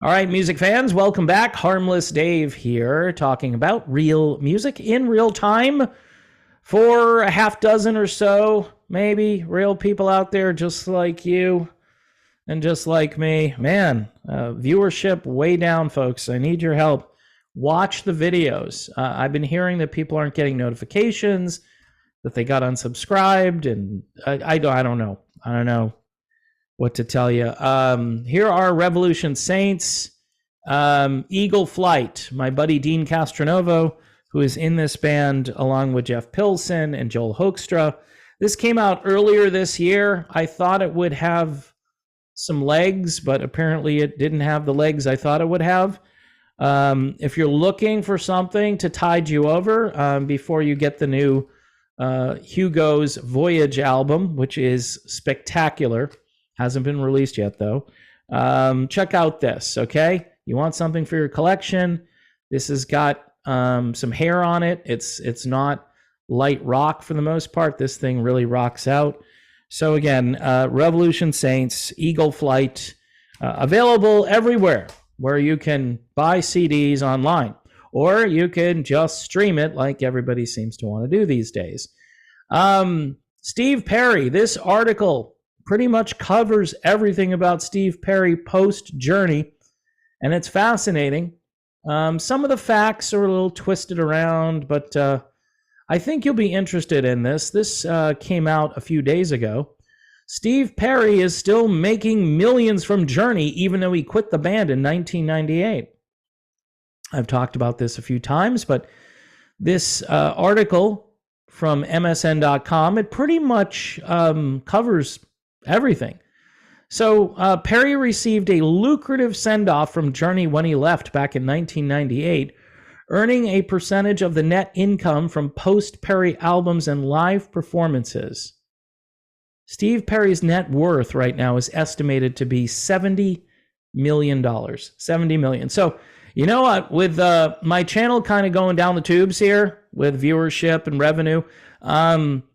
All right, music fans, welcome back. Harmless Dave here, talking about real music in real time for a half dozen or so, maybe, real people out there just like you and just like me. Man, viewership way down, folks. I need your help. Watch the videos. I've been hearing that people aren't getting notifications, that they got unsubscribed, and I don't know. I don't know what to tell you. Here are Revolution Saints, Eagle Flight, my buddy Dean Castronovo, who is in this band along with Jeff Pilson and Joel Hoekstra. This came out earlier this year. I thought it would have some legs, but apparently it didn't have the legs I thought it would have. If you're looking for something to tide you over before you get the new Hugo's Voyage album, which is spectacular, hasn't been released yet, though. Check out this, okay? You want something for your collection. This has got some hair on it. It's not light rock for the most part. This thing really rocks out. So again, Revolution Saints, Eagle Flight, available everywhere where you can buy CDs online, or you can just stream it like everybody seems to want to do these days. Steve Perry, this article pretty much covers everything about Steve Perry post-Journey, and it's fascinating. Some of the facts are a little twisted around, but I think you'll be interested in this. This came out a few days ago. Steve Perry is still making millions from Journey, even though he quit the band in 1998. I've talked about this a few times, but this article from MSN.com, it pretty much covers everything. So Perry received a lucrative send-off from Journey when he left back in 1998, earning a percentage of the net income from post-Perry albums and live performances. Steve Perry's net worth right now is estimated to be $70 million. $70 million. So, you know what? With my channel kind of going down the tubes here with viewership and revenue,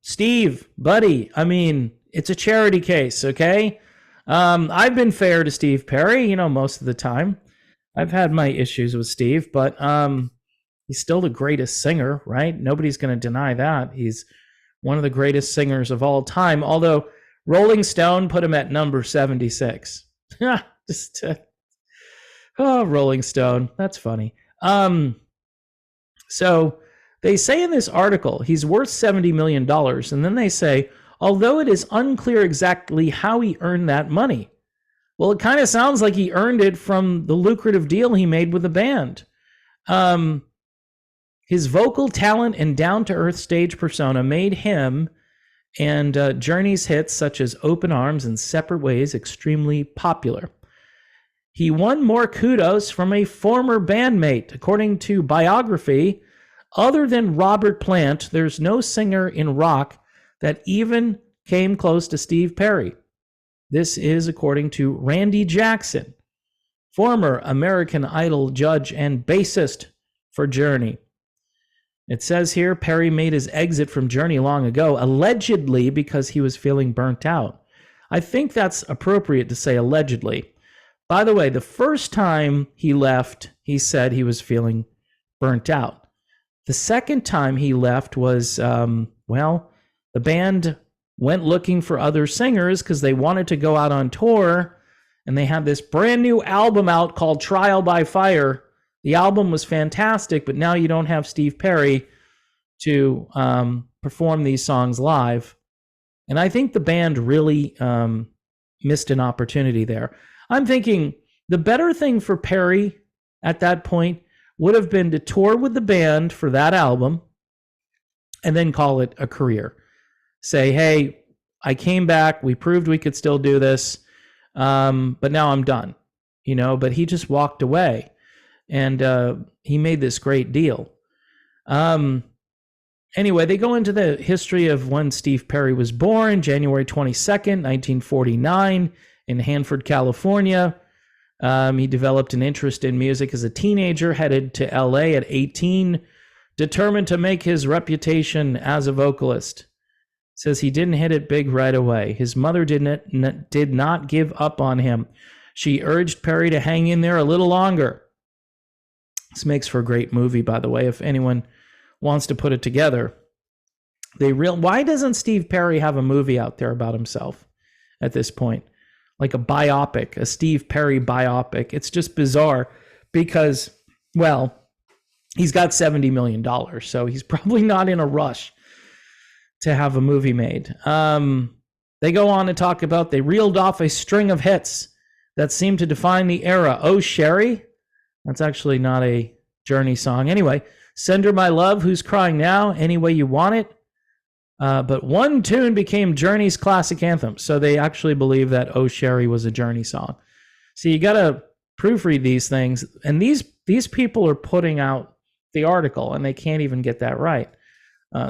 Steve, buddy, I mean, it's a charity case, okay? I've been fair to Steve Perry, most of the time. I've had my issues with Steve, but he's still the greatest singer, right? Nobody's going to deny that. He's one of the greatest singers of all time, although Rolling Stone put him at number 76. Rolling Stone. That's funny. So they say in this article, he's worth $70 million, and then they say, although it is unclear exactly how he earned that money. Well, it kind of sounds like he earned it from the lucrative deal he made with the band. His vocal talent and down-to-earth stage persona made him and Journey's hits such as Open Arms and Separate Ways extremely popular. He won more kudos from a former bandmate. According to Biography, other than Robert Plant, there's no singer in rock that even came close to Steve Perry. This is according to Randy Jackson, former American Idol judge and bassist for Journey. It says here, Perry made his exit from Journey long ago, allegedly because he was feeling burnt out. I think that's appropriate to say allegedly. By the way, the first time he left, he said he was feeling burnt out. The second time he left was, the band went looking for other singers because they wanted to go out on tour, and they had this brand new album out called Trial by Fire. The album was fantastic, but now you don't have Steve Perry to perform these songs live. And I think the band really missed an opportunity there. I'm thinking the better thing for Perry at that point would have been to tour with the band for that album and then call it a career. Say, hey, I came back, we proved we could still do this, but now I'm done. But he just walked away. And he made this great deal. Anyway, they go into the history of when Steve Perry was born, January 22nd, 1949, in Hanford, California. He developed an interest in music as a teenager, headed to LA at 18, determined to make his reputation as a vocalist. Says he didn't hit it big right away. His mother did not give up on him. She urged Perry to hang in there a little longer. This makes for a great movie, by the way, if anyone wants to put it together. Why doesn't Steve Perry have a movie out there about himself at this point? Like a biopic, a Steve Perry biopic. It's just bizarre because, well, he's got $70 million, so he's probably not in a rush to have a movie made. They go on to talk about they reeled off a string of hits that seemed to define the era. Oh, Sherry? That's actually not a Journey song. Anyway, Send Her My Love, Who's Crying Now, Any Way You Want It. But one tune became Journey's classic anthem. So they actually believe that Oh, Sherry was a Journey song. So you got to proofread these things. And these people are putting out the article, and they can't even get that right.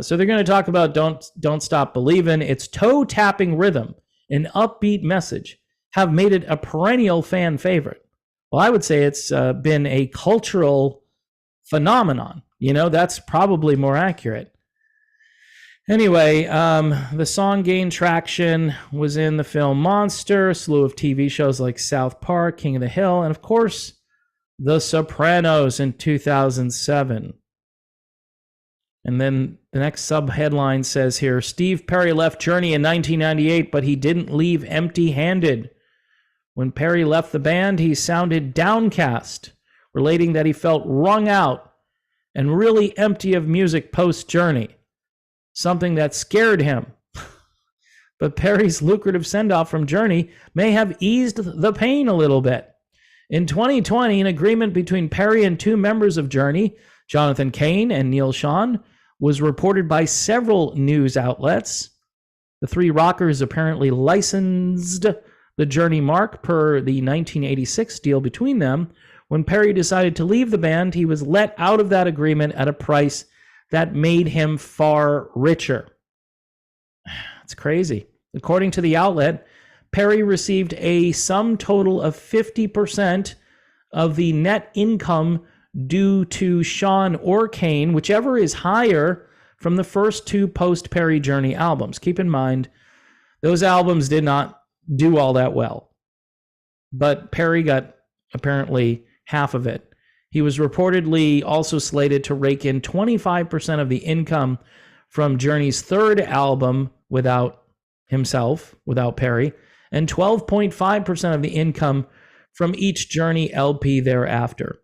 So they're going to talk about Don't Stop Believin'. Its toe-tapping rhythm and upbeat message have made it a perennial fan favorite. Well, I would say it's been a cultural phenomenon. That's probably more accurate. Anyway, the song gained traction, was in the film Monster, a slew of TV shows like South Park, King of the Hill, and of course, The Sopranos in 2007. And then the next sub-headline says here, Steve Perry left Journey in 1998, but he didn't leave empty-handed. When Perry left the band, he sounded downcast, relating that he felt wrung out and really empty of music post-Journey, something that scared him. But Perry's lucrative send-off from Journey may have eased the pain a little bit. In 2020, an agreement between Perry and two members of Journey, Jonathan Cain and Neal Schon, was reported by several news outlets. The three rockers apparently licensed the Journey mark per the 1986 deal between them. When Perry decided to leave the band, he was let out of that agreement at a price that made him far richer. It's crazy. According to the outlet, Perry received a sum total of 50% of the net income due to Schon or Cain, whichever is higher, from the first two post-Perry Journey albums. Keep in mind, those albums did not do all that well. But Perry got apparently half of it. He was reportedly also slated to rake in 25% of the income from Journey's third album without himself, without Perry, and 12.5% of the income from each Journey LP thereafter.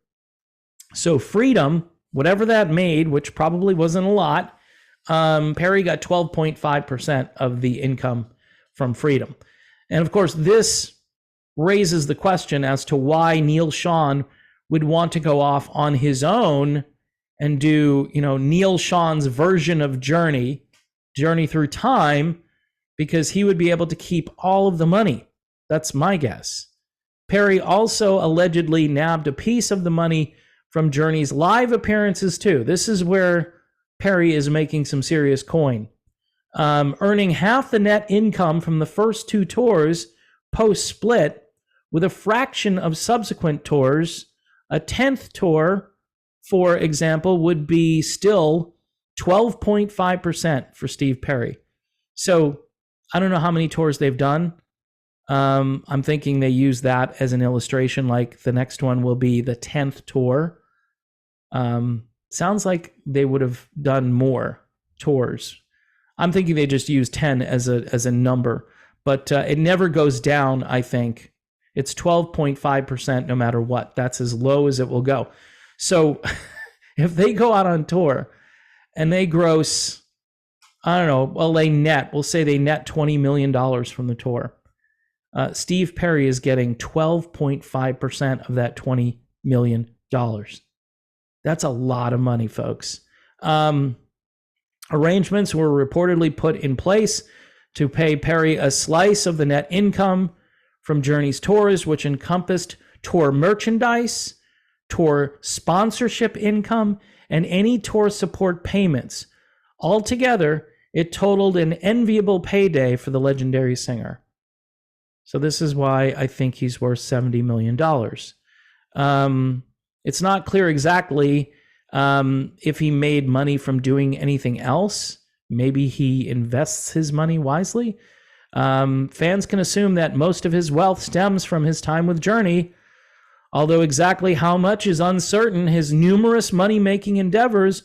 So Freedom, whatever that made, which probably wasn't a lot, Perry got 12.5% of the income from Freedom. And of course, this raises the question as to why Neal Schon would want to go off on his own and do, Neal Schon's version of Journey Through Time, because he would be able to keep all of the money. That's my guess. Perry also allegedly nabbed a piece of the money from Journey's live appearances too. This is where Perry is making some serious coin. Earning half the net income from the first two tours post-split, with a fraction of subsequent tours. A 10th tour, for example, would be still 12.5% for Steve Perry. So I don't know how many tours they've done. I'm thinking they use that as an illustration, like the next one will be the 10th tour. Sounds like they would have done more tours. I'm thinking they just use 10 as a number, but it never goes down, I think. It's 12.5% no matter what. That's as low as it will go. So if they go out on tour and they gross, I don't know, we'll say they net $20 million from the tour. Steve Perry is getting 12.5% of that $20 million. That's a lot of money, folks. Arrangements were reportedly put in place to pay Perry a slice of the net income from Journey's tours, which encompassed tour merchandise, tour sponsorship income, and any tour support payments. Altogether, it totaled an enviable payday for the legendary singer. So this is why I think he's worth $70 million. It's not clear exactly if he made money from doing anything else. Maybe he invests his money wisely. Fans can assume that most of his wealth stems from his time with Journey, although exactly how much is uncertain. His numerous money-making endeavors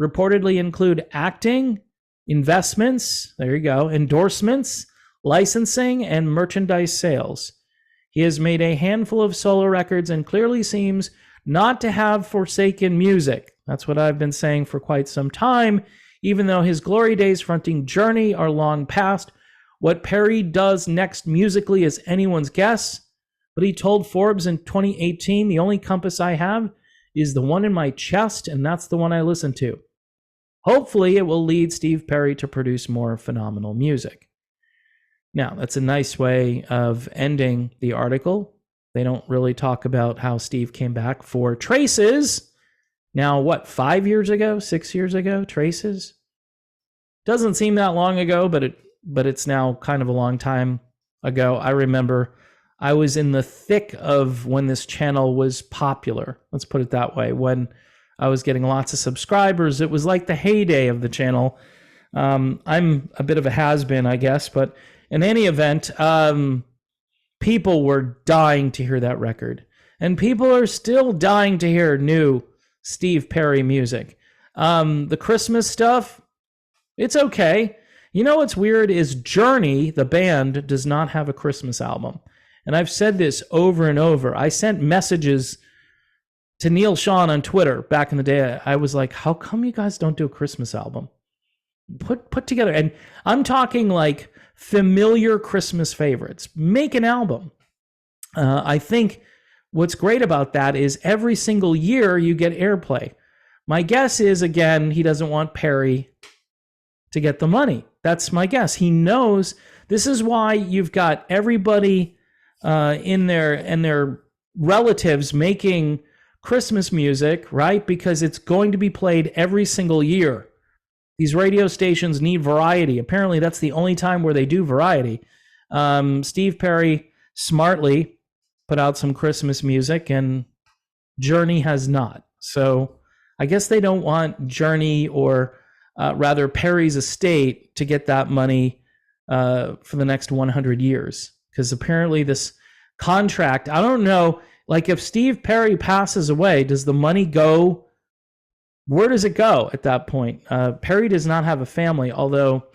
reportedly include acting, investments, there you go, endorsements, licensing, and merchandise sales. He has made a handful of solo records and clearly seems not to have forsaken music. That's what I've been saying for quite some time. Even though his glory days fronting Journey are long past, what Perry does next musically is anyone's guess. But he told Forbes in 2018, the only compass I have is the one in my chest, and that's the one I listen to. Hopefully, it will lead Steve Perry to produce more phenomenal music. Now, that's a nice way of ending the article. They don't really talk about how Steve came back for Traces. Now, what, 5 years ago, 6 years ago, Traces? Doesn't seem that long ago, but it's now kind of a long time ago. I remember I was in the thick of when this channel was popular. Let's put it that way. When I was getting lots of subscribers, it was like the heyday of the channel. I'm a bit of a has-been, I guess, but in any event, people were dying to hear that record. And people are still dying to hear new Steve Perry music. The Christmas stuff, it's okay. You know what's weird is Journey, the band, does not have a Christmas album. And I've said this over and over. I sent messages to Neil Sean on Twitter back in the day. I was like, how come you guys don't do a Christmas album? Put together. And I'm talking like familiar Christmas favorites. Make an album. I think what's great about that is every single year you get airplay. My guess is, again, he doesn't want Perry to get the money. That's my guess. He knows this is why you've got everybody in their relatives making Christmas music, right? Because it's going to be played every single year. These radio stations need variety. Apparently, that's the only time where they do variety. Steve Perry smartly put out some Christmas music, and Journey has not. So I guess they don't want Journey or rather Perry's estate to get that money for the next 100 years. Because apparently this contract, I don't know, like if Steve Perry passes away, does the money go? Where does it go at that point? Perry does not have a family, although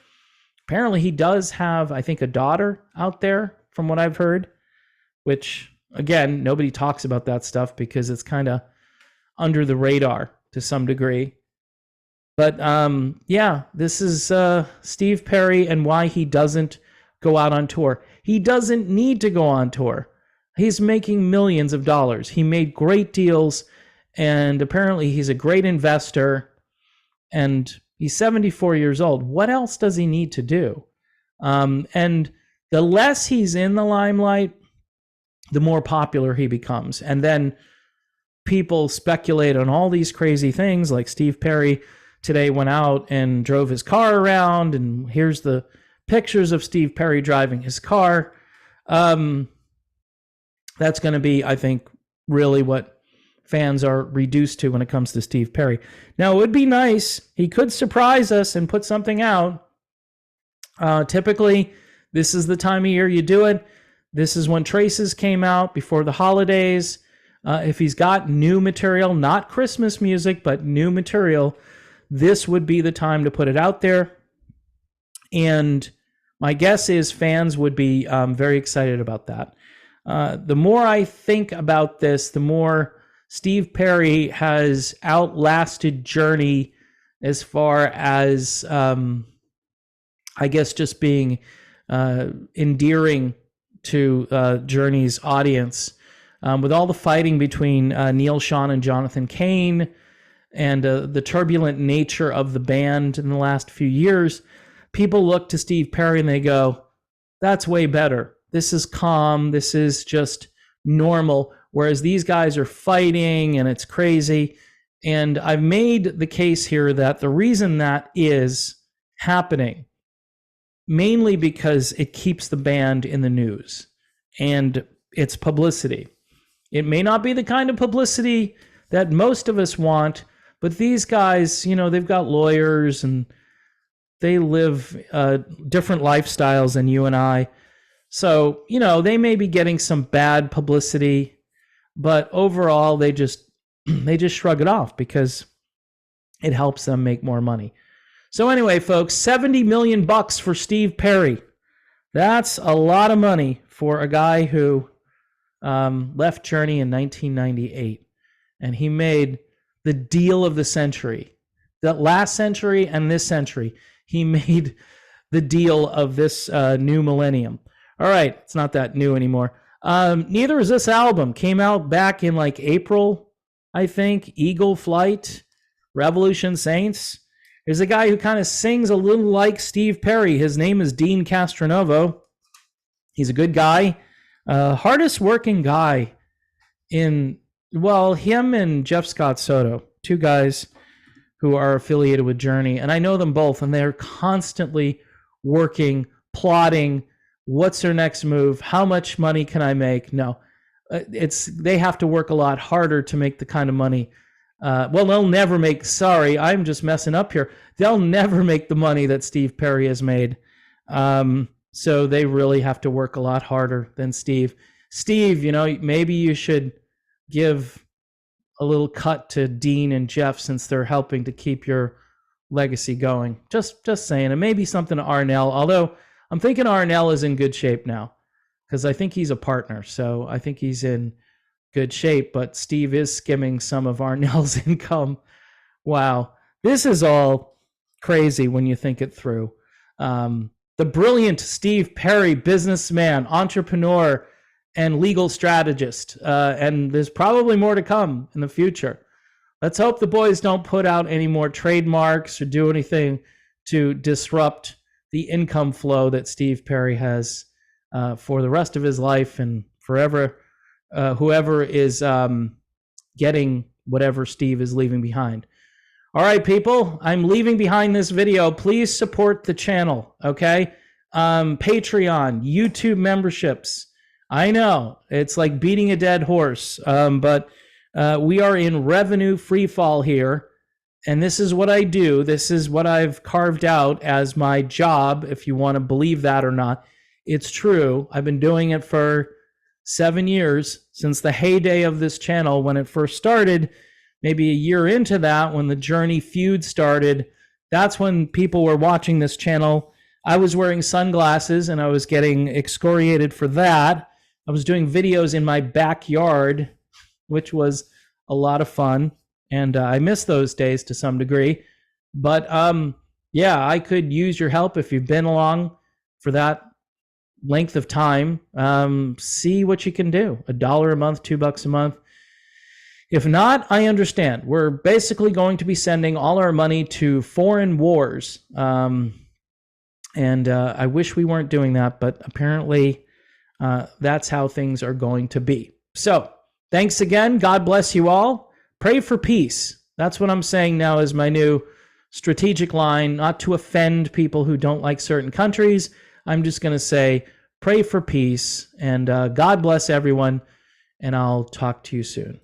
apparently he does have, I think, a daughter out there, from what I've heard, which, again, nobody talks about that stuff because it's kind of under the radar to some degree. But yeah, this is Steve Perry and why he doesn't go out on tour. He doesn't need to go on tour. He's making millions of dollars. He made great deals, and apparently he's a great investor, and he's 74 years old. What else does he need to do? And the less he's in the limelight, the more popular he becomes. And then people speculate on all these crazy things, like Steve Perry today went out and drove his car around, and here's the pictures of Steve Perry driving his car. That's going to be, I think, really what fans are reduced to when it comes to Steve Perry. Now, it would be nice. He could surprise us and put something out. Typically, this is the time of year you do it. This is when Traces came out before the holidays. If he's got new material, not Christmas music, but new material, this would be the time to put it out there. And my guess is fans would be very excited about that. The more I think about this, the more Steve Perry has outlasted Journey as far as, I guess, just being endearing to Journey's audience. With all the fighting between Neil Sean and Jonathan Cain and the turbulent nature of the band in the last few years, people look to Steve Perry and they go, that's way better. This is calm. This is just normal. Whereas these guys are fighting and it's crazy. And I've made the case here that the reason that is happening, mainly because it keeps the band in the news and it's publicity. It may not be the kind of publicity that most of us want, but these guys, you know, they've got lawyers and they live different lifestyles than you and I. So, you know, they may be getting some bad publicity, but overall they just shrug it off because it helps them make more money. So anyway, folks, $70 million for Steve Perry. That's a lot of money for a guy who left Journey in 1998, and he made the deal of the century. That last century and this century, he made the deal of this new millennium. All right, it's not that new anymore. Neither is this album. Came out back in like April, I think. Eagle Flight, Revolution Saints. There's a guy who kind of sings a little like Steve Perry. His name is Dean Castronovo. He's a good guy. Hardest working guy in, well, him and Jeff Scott Soto, two guys who are affiliated with Journey. And I know them both, and they're constantly working, plotting, what's their next move? How much money can I make? No, they have to work a lot harder to make the kind of money. Well, they'll never make, sorry, I'm just messing up here. They'll never make the money that Steve Perry has made. So they really have to work a lot harder than Steve. Steve, you know, maybe you should give a little cut to Dean and Jeff since they're helping to keep your legacy going. Just saying. And maybe something to Arnell, although I'm thinking Arnell is in good shape now because I think he's a partner. So I think he's in good shape, but Steve is skimming some of Arnell's income. Wow. This is all crazy when you think it through. The brilliant Steve Perry, businessman, entrepreneur, and legal strategist. And there's probably more to come in the future. Let's hope the boys don't put out any more trademarks or do anything to disrupt the income flow that Steve Perry has for the rest of his life and forever. Whoever is getting whatever Steve is leaving behind. All right, people, I'm leaving behind this video. Please support the channel, okay? Patreon, YouTube memberships. I know, it's like beating a dead horse, but we are in revenue free fall here, and this is what I do. This is what I've carved out as my job, if you want to believe that or not. It's true. I've been doing it for 7 years, since the heyday of this channel when it first started. Maybe a year into that, when the Journey feud started, that's when people were watching this channel. I was wearing sunglasses and I was getting excoriated for that. I was doing videos in my backyard, which was a lot of fun. And I miss those days to some degree. But yeah, I could use your help if you've been along for that length of time. See what you can do. $1 a month, $2 a month. If not, I understand. We're basically going to be sending all our money to foreign wars. And I wish we weren't doing that, but apparently that's how things are going to be. So thanks again. God bless you all. Pray for peace. That's what I'm saying now is my new strategic line, not to offend people who don't like certain countries. I'm just going to say, pray for peace, and God bless everyone, and I'll talk to you soon.